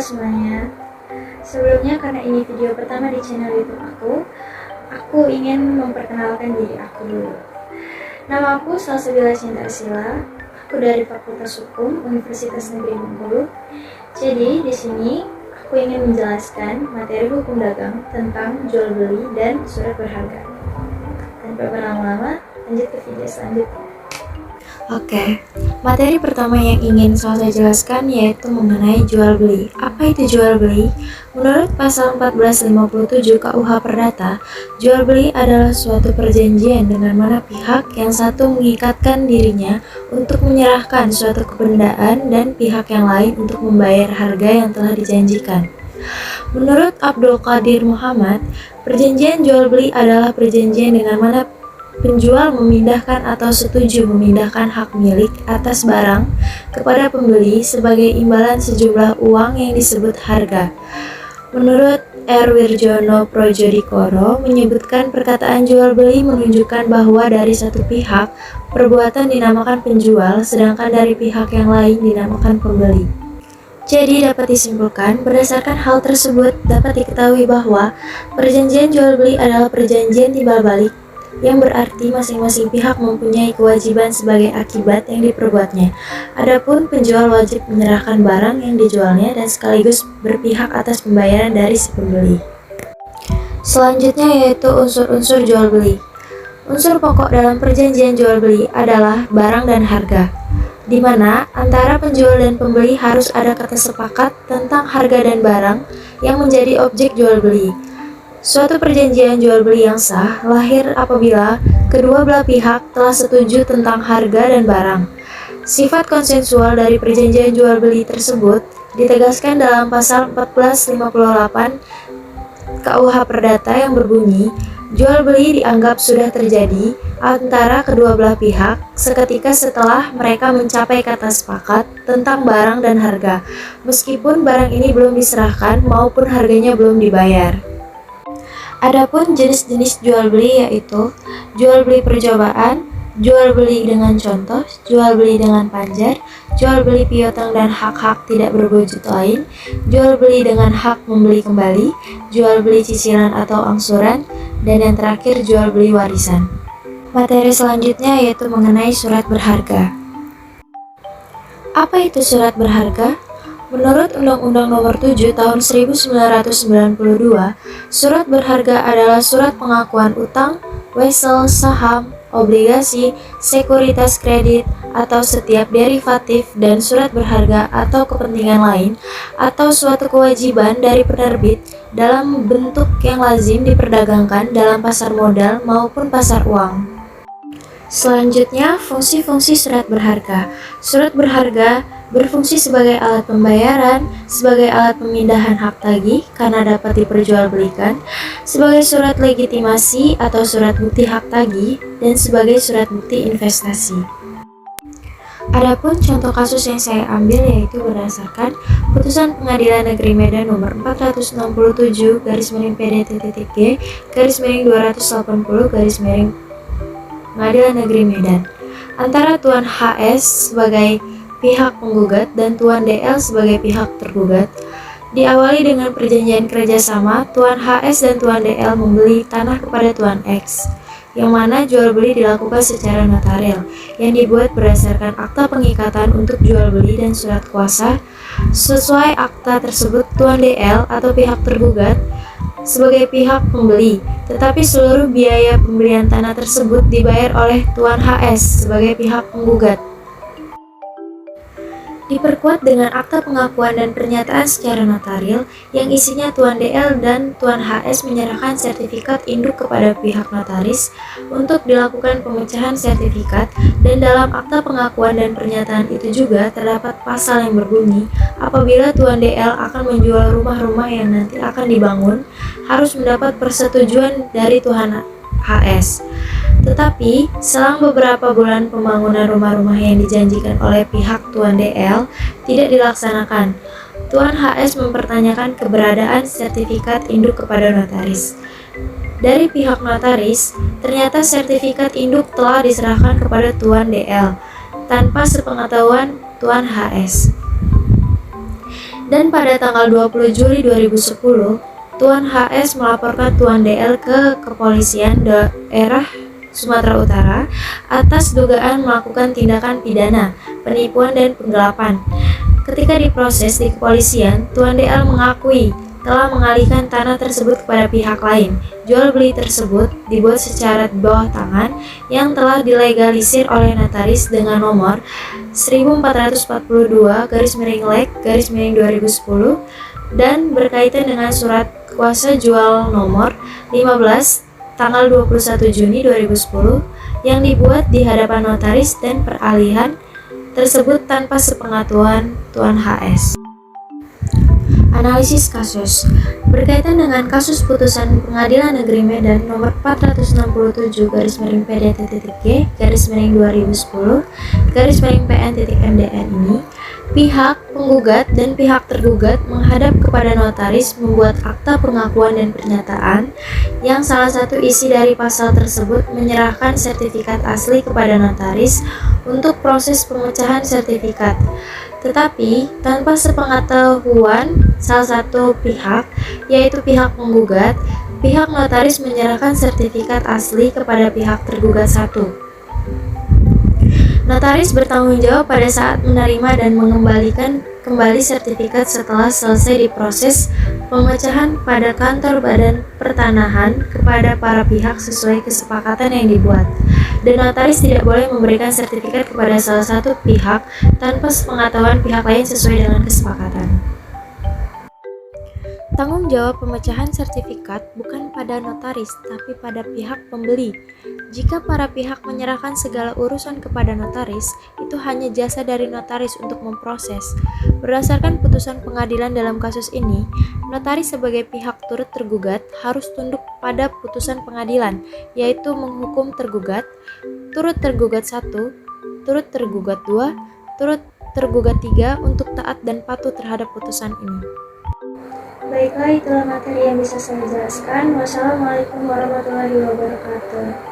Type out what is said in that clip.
Halo semuanya. Sebelumnya, karena ini video pertama di channel YouTube aku ingin memperkenalkan diri aku dulu. Nama aku Salsabila Cinta Arsila. Aku dari Fakultas Hukum Universitas Negeri Bengkulu. Jadi di sini aku ingin menjelaskan materi hukum dagang tentang jual beli dan surat berharga. Tanpa berlama-lama, lanjut ke video selanjutnya. Oke, materi pertama yang ingin saya jelaskan yaitu mengenai jual beli. Apa itu jual beli? Menurut pasal 1457 KUH Perdata, jual beli adalah suatu perjanjian dengan mana pihak yang satu mengikatkan dirinya untuk menyerahkan suatu kebendaan dan pihak yang lain untuk membayar harga yang telah dijanjikan. Menurut Abdul Qadir Muhammad, perjanjian jual beli adalah perjanjian dengan mana penjual memindahkan atau setuju memindahkan hak milik atas barang kepada pembeli sebagai imbalan sejumlah uang yang disebut harga. Menurut R. Wirjono Projodikoro menyebutkan perkataan jual beli menunjukkan bahwa dari satu pihak perbuatan dinamakan penjual sedangkan dari pihak yang lain dinamakan pembeli. Jadi dapat disimpulkan, berdasarkan hal tersebut dapat diketahui bahwa perjanjian jual beli adalah perjanjian timbal balik yang berarti masing-masing pihak mempunyai kewajiban sebagai akibat yang diperbuatnya. Adapun penjual wajib menyerahkan barang yang dijualnya dan sekaligus berpihak atas pembayaran dari si pembeli. Selanjutnya yaitu unsur-unsur jual beli. Unsur pokok dalam perjanjian jual beli adalah barang dan harga, di mana antara penjual dan pembeli harus ada kata sepakat tentang harga dan barang yang menjadi objek jual beli. Suatu perjanjian jual beli yang sah lahir apabila kedua belah pihak telah setuju tentang harga dan barang. Sifat konsensual dari perjanjian jual beli tersebut ditegaskan dalam pasal 1458 KUH Perdata yang berbunyi, jual beli dianggap sudah terjadi antara kedua belah pihak seketika setelah mereka mencapai kata sepakat tentang barang dan harga, meskipun barang ini belum diserahkan maupun harganya belum dibayar. Adapun jenis-jenis jual beli yaitu jual beli percobaan, jual beli dengan contoh, jual beli dengan panjar, jual beli piutang dan hak-hak tidak berwujud lain, jual beli dengan hak membeli kembali, jual beli cicilan atau angsuran, dan yang terakhir jual beli warisan. Materi selanjutnya yaitu mengenai surat berharga. Apa itu surat berharga? Menurut Undang-Undang Nomor 7 Tahun 1992, surat berharga adalah surat pengakuan utang, wesel, saham, obligasi, sekuritas kredit, atau setiap derivatif dan surat berharga atau kepentingan lain, atau suatu kewajiban dari penerbit dalam bentuk yang lazim diperdagangkan dalam pasar modal maupun pasar uang. Selanjutnya, fungsi-fungsi surat berharga. Surat berharga berfungsi sebagai alat pembayaran, sebagai alat pemindahan hak tagih karena dapat diperjualbelikan, sebagai surat legitimasi atau surat bukti hak tagih, dan sebagai surat bukti investasi. Adapun contoh kasus yang saya ambil yaitu berdasarkan Putusan Pengadilan Negeri Medan Nomor 467/PD-T3G/280/Pengadilan Negeri Medan antara Tuan HS sebagai pihak penggugat dan Tuan DL sebagai pihak tergugat. Diawali dengan perjanjian kerjasama, Tuan HS dan Tuan DL membeli tanah kepada Tuan X, yang mana jual beli dilakukan secara notarial, yang dibuat berdasarkan akta pengikatan untuk jual beli dan surat kuasa. Sesuai akta tersebut, Tuan DL atau pihak tergugat sebagai pihak pembeli, tetapi seluruh biaya pembelian tanah tersebut dibayar oleh Tuan HS sebagai pihak penggugat. Diperkuat dengan akta pengakuan dan pernyataan secara notarial yang isinya Tuan DL dan Tuan HS menyerahkan sertifikat induk kepada pihak notaris untuk dilakukan pemecahan sertifikat, dan dalam akta pengakuan dan pernyataan itu juga terdapat pasal yang berbunyi apabila Tuan DL akan menjual rumah-rumah yang nanti akan dibangun harus mendapat persetujuan dari Tuan HS. Tetapi, selang beberapa bulan pembangunan rumah-rumah yang dijanjikan oleh pihak Tuan DL tidak dilaksanakan. Tuan HS mempertanyakan keberadaan sertifikat induk kepada notaris. Dari pihak notaris, ternyata sertifikat induk telah diserahkan kepada Tuan DL tanpa sepengetahuan Tuan HS. Dan pada tanggal 20 Juli 2010, Tuan HS melaporkan Tuan DL ke Kepolisian Daerah Sumatera Utara atas dugaan melakukan tindakan pidana, penipuan dan penggelapan. Ketika diproses di kepolisian, Tuan DL mengakui telah mengalihkan tanah tersebut kepada pihak lain. Jual beli tersebut dibuat secara bawah tangan yang telah dilegalisir oleh notaris dengan nomor 1442/Lek/2010 dan berkaitan dengan surat kuasa jual nomor 15 tanggal 21 Juni 2010 yang dibuat di hadapan notaris, dan peralihan tersebut tanpa sepengetahuan Tuan HS. Analisis kasus berkaitan dengan kasus putusan Pengadilan Negeri Medan nomor 467/PDT-G/2010/PN.MDN ini, pihak penggugat dan pihak tergugat menghadap kepada notaris membuat akta pengakuan dan pernyataan yang salah satu isi dari pasal tersebut menyerahkan sertifikat asli kepada notaris untuk proses pemecahan sertifikat. Tetapi tanpa sepengetahuan salah satu pihak, yaitu pihak penggugat, pihak notaris menyerahkan sertifikat asli kepada pihak tergugat satu. Notaris bertanggung jawab pada saat menerima dan mengembalikan kembali sertifikat setelah selesai diproses pemecahan pada kantor Badan Pertanahan kepada para pihak sesuai kesepakatan yang dibuat. Dan notaris tidak boleh memberikan sertifikat kepada salah satu pihak tanpa sepengetahuan pihak lain sesuai dengan kesepakatan. Tanggung jawab pemecahan sertifikat bukan pada notaris, tapi pada pihak pembeli. Jika para pihak menyerahkan segala urusan kepada notaris, itu hanya jasa dari notaris untuk memproses. Berdasarkan putusan pengadilan dalam kasus ini, notaris sebagai pihak turut tergugat harus tunduk pada putusan pengadilan, yaitu menghukum tergugat, turut tergugat 1, turut tergugat 2, turut tergugat 3 untuk taat dan patuh terhadap putusan ini. Baiklah, itulah materi yang bisa saya jelaskan. Wassalamualaikum warahmatullahi wabarakatuh.